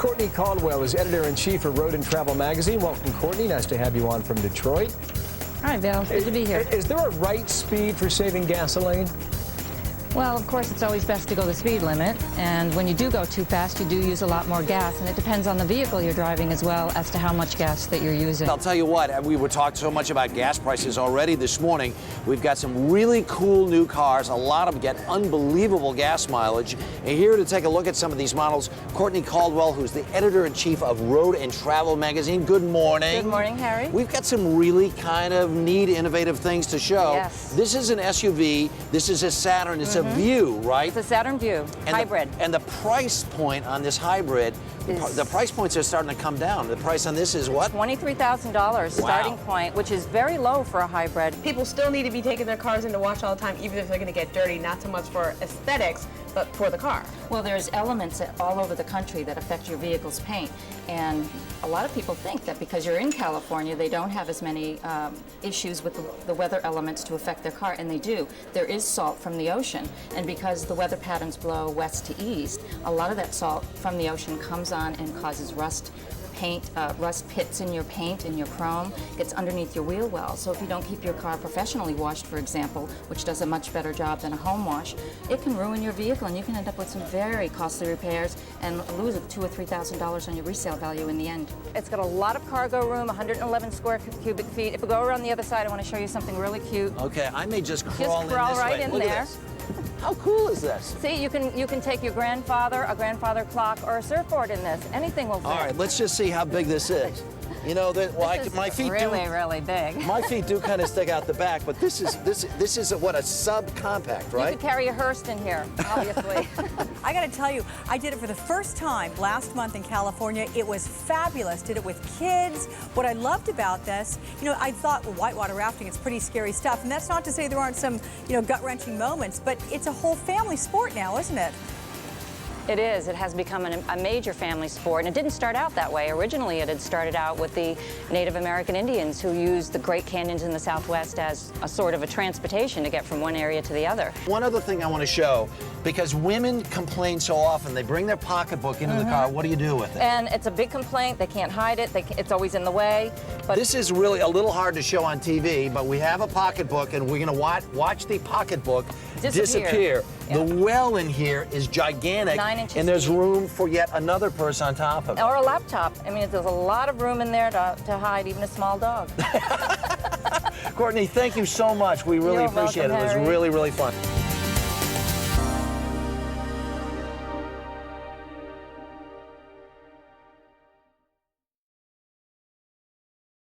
Courtney Caldwell is editor-in-chief of Road and Travel magazine. Welcome, Courtney. Nice to have you on from Detroit. Hi, Bill. Good to be here. Is there a right speed for saving gasoline? Well, of course, it's always best to go the speed limit, and when you do go too fast, you do use a lot more gas, and it depends on the vehicle you're driving as well as to how much gas that you're using. I'll tell you what, we were talking so much about gas prices already this morning. We've got some really cool new cars. A lot of them get unbelievable gas mileage. And here to take a look at some of these models, Courtney Caldwell, who's the editor-in-chief of Road and Travel magazine. Good morning. Good morning, Harry. We've got some really kind of neat, innovative things to show. Yes. This is an SUV. This is a Saturn. It's a View, right? It's a Saturn View, hybrid. And the price point on this hybrid, the price points are starting to come down. The price on this is what? $23,000 starting point, which is very low for a hybrid. People still need to be taking their cars into wash all the time, even if they're going to get dirty, not so much for aesthetics, but for the car. Well, there's elements all over the country that affect your vehicle's paint, and a lot of people think that because you're in California, they don't have as many issues with the weather elements to affect their car, and they do. There is salt from the ocean, and because the weather patterns blow west to east, a lot of that salt from the ocean comes on and causes rust pits in your paint and your chrome, gets underneath your wheel well. So if you don't keep your car professionally washed, for example, which does a much better job than a home wash, it can ruin your vehicle, and you can end up with some very costly repairs and lose $2,000 or $3,000 on your resale value in the end. It's got a lot of cargo room, 111 square cubic feet. If we go around the other side, I want to show you something really cute. Okay, I may just crawl in this right way. in Look at there. this. How cool is this? See, you can take your grandfather, a grandfather clock, or a surfboard in this. Anything will fit. All right, let's just see how big this is. You know that my feet really big. My feet do kind of stick out the back, but this is what, a subcompact, right? You could carry a hearse in here, obviously. I got to tell you, I did it for the first time last month in California. It was fabulous. Did it with kids. What I loved about this, I thought, well, whitewater rafting, it's pretty scary stuff, and that's not to say there aren't some, gut-wrenching moments, but it's a whole family sport now, isn't it? It is. It has become a major family sport, and it didn't start out that way. Originally, it had started out with the Native American Indians who used the Great Canyons in the Southwest as a sort of a transportation to get from one area to the other. One other thing I want to show, because women complain so often, they bring their pocketbook into the car. What do you do with it? And it's a big complaint. They can't hide it. It's always in the way. But this is really a little hard to show on TV, but we have a pocketbook, and we're going to watch the pocketbook disappear. Yeah. The well in here is gigantic, 9 inches and there's deep. room for yet another purse on top of it. Or a laptop. I mean, there's a lot of room in there to hide even a small dog. Courtney, thank you so much. We really You're appreciate welcome, it. It was Harry. really, really fun.